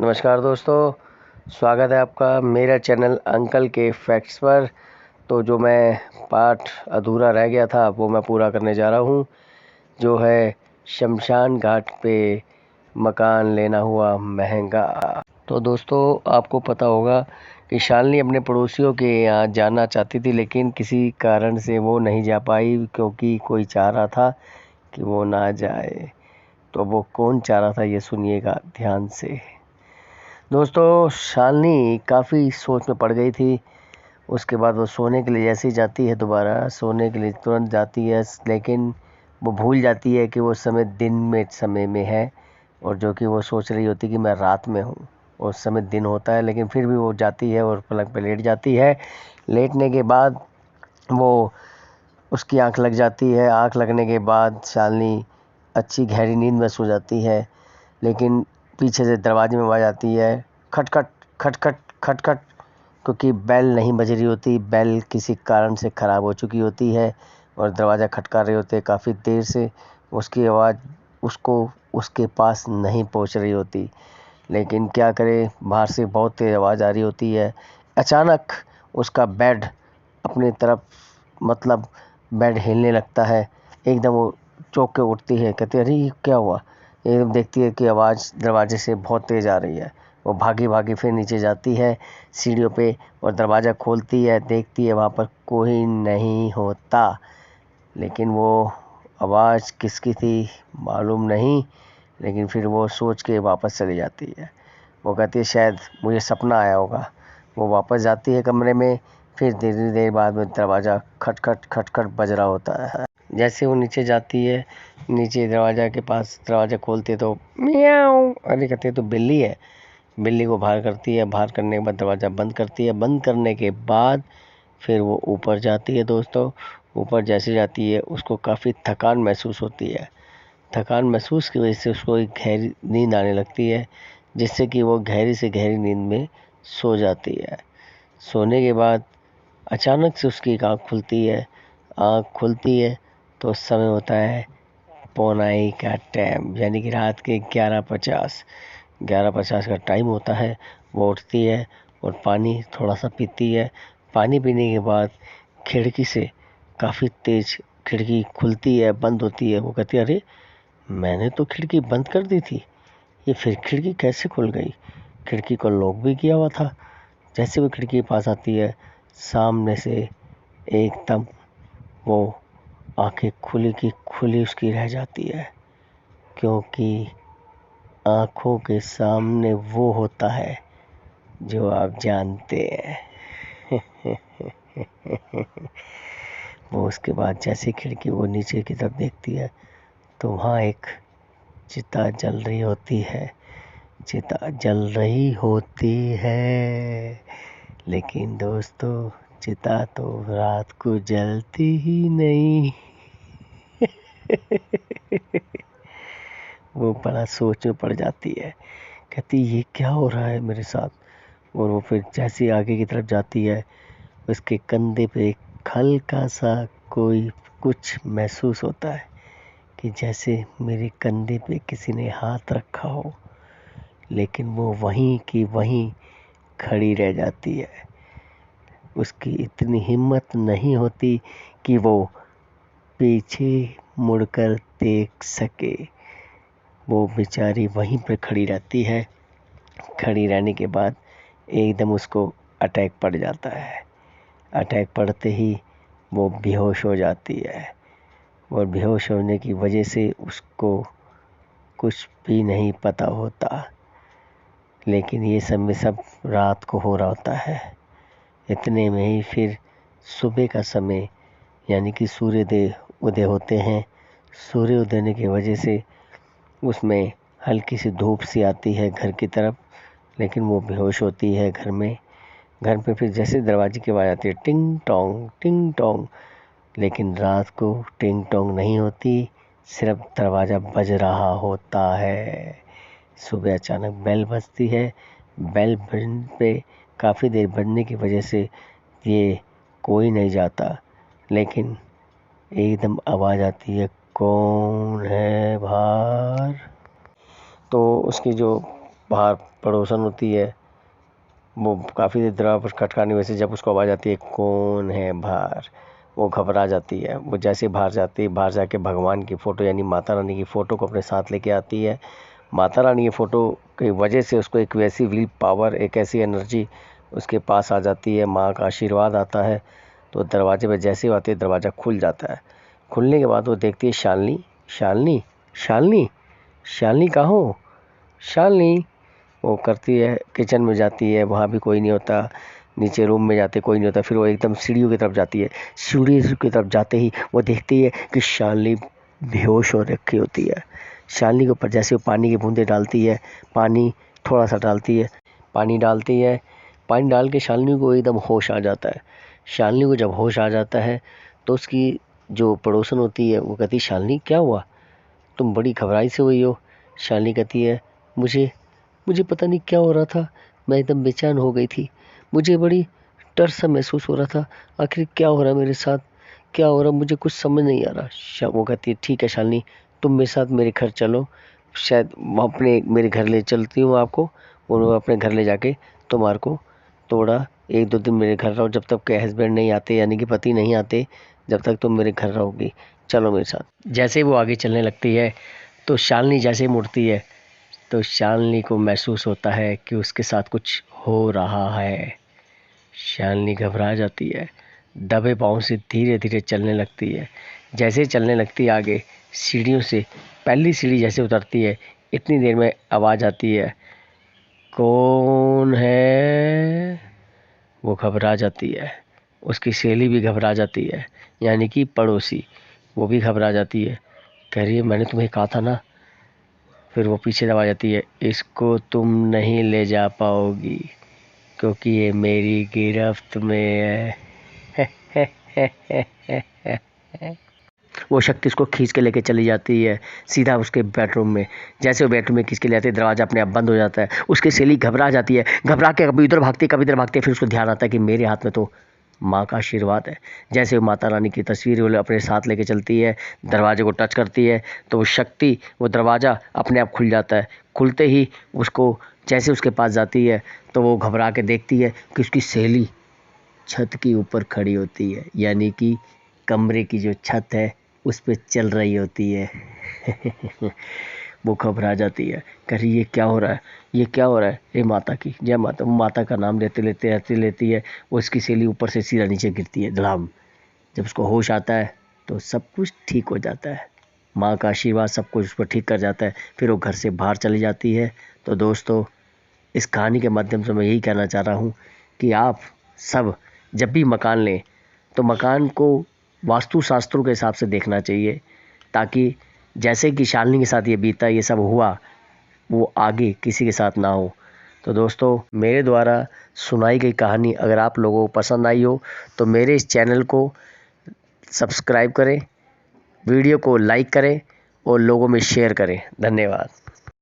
नमस्कार दोस्तों, स्वागत है आपका मेरा चैनल अंकल के फैक्ट्स पर। तो जो मैं पाठ अधूरा रह गया था वो मैं पूरा करने जा रहा हूँ, जो है शमशान घाट पे मकान लेना हुआ महंगा। तो दोस्तों, आपको पता होगा कि शालिनी अपने पड़ोसियों के यहाँ जाना चाहती थी, लेकिन किसी कारण से वो नहीं जा पाई, क्योंकि कोई चाह रहा था कि वो ना जाए। तो वो कौन चाह रहा था, ये सुनिएगा ध्यान से। दोस्तों, शालिनी काफ़ी सोच में पड़ गई थी। उसके बाद वो सोने के लिए जैसे ही जाती है, दोबारा सोने के लिए तुरंत जाती है, लेकिन वो भूल जाती है कि वो समय में है, और जो कि वो सोच रही होती कि मैं रात में हूँ। उस समय दिन होता है, लेकिन फिर भी वो जाती है और पलंग पे लेट जाती है। लेटने के बाद वो उसकी आंख लग जाती है। आंख लगने के बाद शालिनी अच्छी गहरी नींद में सो जाती है, लेकिन पीछे से दरवाजे में आवाज़ आती है, खटखट खटखट खटखट, क्योंकि बेल नहीं बज रही होती। बेल किसी कारण से ख़राब हो चुकी होती है और दरवाज़ा खटका रहे होते हैं काफ़ी देर से। उसकी आवाज़ उसको उसके पास नहीं पहुंच रही होती, लेकिन क्या करे, बाहर से बहुत तेज़ आवाज़ आ रही होती है। अचानक उसका बेड अपनी तरफ, मतलब बेड हिलने लगता है। एकदम वो चौंक के उठती है, कहती है अरे ये क्या हुआ। एकदम देखती है कि आवाज़ दरवाजे से बहुत तेज़ आ रही है। वो भागी भागी फिर नीचे जाती है सीढ़ियों पे और दरवाज़ा खोलती है। देखती है वहाँ पर कोई नहीं होता, लेकिन वो आवाज़ किसकी थी मालूम नहीं। लेकिन फिर वो सोच के वापस चली जाती है। वो कहती है शायद मुझे सपना आया होगा। वो वापस जाती है कमरे में। फिर धीरे देर बाद में दरवाज़ा खटखट खटखट बज रहा होता है। जैसे वो नीचे जाती है, नीचे दरवाज़ा के पास दरवाज़ा खोलती है तो म्याऊं, अरे कहते हैं तो बिल्ली है। बिल्ली को बाहर करती है। बाहर करने के बाद दरवाज़ा बंद करती है। बंद करने के बाद फिर वो ऊपर जाती है। दोस्तों, ऊपर जैसे जाती है उसको काफ़ी थकान महसूस होती है। थकान महसूस की वजह से उसको एक गहरी नींद आने लगती है, जिससे कि वो गहरी से गहरी नींद में सो जाती है। सोने के बाद अचानक से उसकी एक आँख खुलती है। आँख खुलती है तो उस समय होता है पौनाई का टाइम, यानी कि रात के 11:50 का टाइम होता है। वो उठती है और पानी थोड़ा सा पीती है। पानी पीने के बाद खिड़की से काफ़ी तेज़ खिड़की खुलती है, बंद होती है। वो कहती है अरे मैंने तो खिड़की बंद कर दी थी, ये फिर खिड़की कैसे खुल गई। खिड़की को लॉक भी किया हुआ था। जैसे वो खिड़की के पास आती है, सामने से एकदम वो आंखें खुली की खुली उसकी रह जाती है, क्योंकि आँखों के सामने वो होता है जो आप जानते हैं। वो उसके बाद जैसे खिड़की वो नीचे की तरफ देखती है तो वहाँ एक चिता जल रही होती है। चिता जल रही होती है, लेकिन दोस्तों चिता तो रात को जलती ही नहीं। वो बड़ा सोच में पड़ जाती है, कहती ये क्या हो रहा है मेरे साथ। और वो फिर जैसी आगे की तरफ जाती है, उसके कंधे पे एक हल्का सा कोई कुछ महसूस होता है, कि जैसे मेरे कंधे पे किसी ने हाथ रखा हो। लेकिन वो वहीं की वहीं खड़ी रह जाती है। उसकी इतनी हिम्मत नहीं होती कि वो पीछे मुड़कर देख सके। वो बेचारी वहीं पर खड़ी रहती है। खड़ी रहने के बाद एकदम उसको अटैक पड़ जाता है। अटैक पड़ते ही वो बेहोश हो जाती है, और बेहोश होने की वजह से उसको कुछ भी नहीं पता होता। लेकिन ये सब रात को हो रहा होता है। इतने में ही फिर सुबह का समय, यानी कि सूर्योदय उदय होते हैं। सूर्य उदय होने की वजह से उसमें हल्की सी धूप सी आती है घर की तरफ, लेकिन वो बेहोश होती है घर में। घर पे फिर जैसे दरवाजे की आवाज़ आती है टिंग टोंग टिंग टोंग, लेकिन रात को टिंग टोंग नहीं होती, सिर्फ दरवाज़ा बज रहा होता है। सुबह अचानक बेल बजती है। बेल बजने पे काफ़ी देर बजने की वजह से ये कोई नहीं जाता, लेकिन एकदम आवाज़ आती है कौन है बाहर। तो उसकी जो बाहर पड़ोसन होती है, वो काफ़ी देर दरवाज़े पर खटखटाने वैसे जब उसको आवाज़ आती है कौन है बाहर, वो घबरा जाती है। वो जैसे बाहर जाती है, बाहर जाके भगवान की फ़ोटो यानी माता रानी की फ़ोटो को अपने साथ लेके आती है। माता रानी की फ़ोटो की वजह से उसको एक वैसी विल पावर, एक ऐसी एनर्जी उसके पास आ जाती है, माँ का आशीर्वाद आता है। तो दरवाजे पे जैसे ही आती है दरवाज़ा खुल जाता है। खुलने के बाद वो देखती है शालिनी, शालिनी, शालिनी, शालिनी कहाँ हो, शालिनी। वो करती है, किचन में जाती है, वहाँ भी कोई नहीं होता। नीचे रूम में जाते कोई नहीं होता। फिर वो एकदम सीढ़ियों की तरफ जाती है। सीढ़ी की तरफ जाते ही वो देखती है कि शालिनी बेहोश हो रखी होती है। शालिनी के ऊपर जैसे वो पानी की बूंदें डालती है, पानी थोड़ा सा डालती है, पानी डालती है, पानी डाल के शालिनी को एकदम होश आ जाता है। शालिनी को जब होश आ जाता है तो उसकी जो पड़ोसन होती है वो कहती है शालिनी क्या हुआ, तुम बड़ी घबराई से हुई हो। शालिनी कहती है मुझे मुझे पता नहीं क्या हो रहा था, मैं एकदम बेचैन हो गई थी, मुझे बड़ी डर सा महसूस हो रहा था, आखिर क्या हो रहा है मेरे साथ, क्या हो रहा मुझे कुछ समझ नहीं आ रहा। वो कहती है ठीक है शालिनी, तुम मेरे साथ मेरे घर चलो, शायद अपने मेरे घर ले चलती हूँ आपको, और वो अपने घर ले जाके तुम्हारे को थोड़ा 1-2 दिन मेरे घर रहो, जब तक के हस्बैंड नहीं आते यानी कि पति नहीं आते, जब तक तुम मेरे घर रहोगी, चलो मेरे साथ। जैसे वो आगे चलने लगती है तो शालिनी जैसे मुड़ती है तो शालिनी को महसूस होता है कि उसके साथ कुछ हो रहा है। शालिनी घबरा जाती है, दबे पाँव से धीरे धीरे चलने लगती है। जैसे चलने लगती है आगे सीढ़ियों से, पहली सीढ़ी जैसे उतरती है इतनी देर में आवाज़ आती है कौन है। वो घबरा जाती है, उसकी सहेली भी घबरा जाती है यानी कि पड़ोसी, वो भी घबरा जाती है, कह रही है मैंने तुम्हें कहा था ना। फिर वो पीछे दबा जाती है, इसको तुम नहीं ले जा पाओगी क्योंकि ये मेरी गिरफ्त में है। वो शक्ति उसको खींच के लेके चली जाती है सीधा उसके बेडरूम में। जैसे वो बेडरूम में खींच के ले जाती है दरवाज़ा अपने आप बंद हो जाता है। उसकी सहेली घबरा जाती है, घबरा के कभी इधर भागती है कभी इधर भागती है। फिर उसको ध्यान आता है कि मेरे हाथ में तो माँ का आशीर्वाद है। जैसे वो माता रानी की तस्वीर वो अपने साथ लेके चलती है, दरवाजे को टच करती है तो वो शक्ति, वो दरवाज़ा अपने आप खुल जाता है। खुलते ही उसको जैसे उसके पास जाती है तो वो घबरा के देखती है कि उसकी सहेली छत के ऊपर खड़ी होती है यानी कि कमरे की जो छत है उस पे चल रही होती है। वो घबरा जाती है, कह रही ये क्या हो रहा है, ये क्या हो रहा है। हे माता की जय माता। माता का नाम लेते लेते लेती है, वो उसकी सहेली ऊपर से सीधा नीचे गिरती है धड़ाम। जब उसको होश आता है तो सब कुछ ठीक हो जाता है, माँ का आशीर्वाद सब कुछ उस पर ठीक कर जाता है। फिर वो घर से बाहर चली जाती है। तो दोस्तों इस कहानी के माध्यम से मैं यही कहना चाह रहा हूँ कि आप सब जब भी मकान लें तो मकान को वास्तु शास्त्रों के हिसाब से देखना चाहिए, ताकि जैसे कि शालिनी के साथ ये बीता, ये सब हुआ, वो आगे किसी के साथ ना हो। तो दोस्तों मेरे द्वारा सुनाई गई कहानी अगर आप लोगों को पसंद आई हो तो मेरे इस चैनल को सब्सक्राइब करें, वीडियो को लाइक करें और लोगों में शेयर करें। धन्यवाद।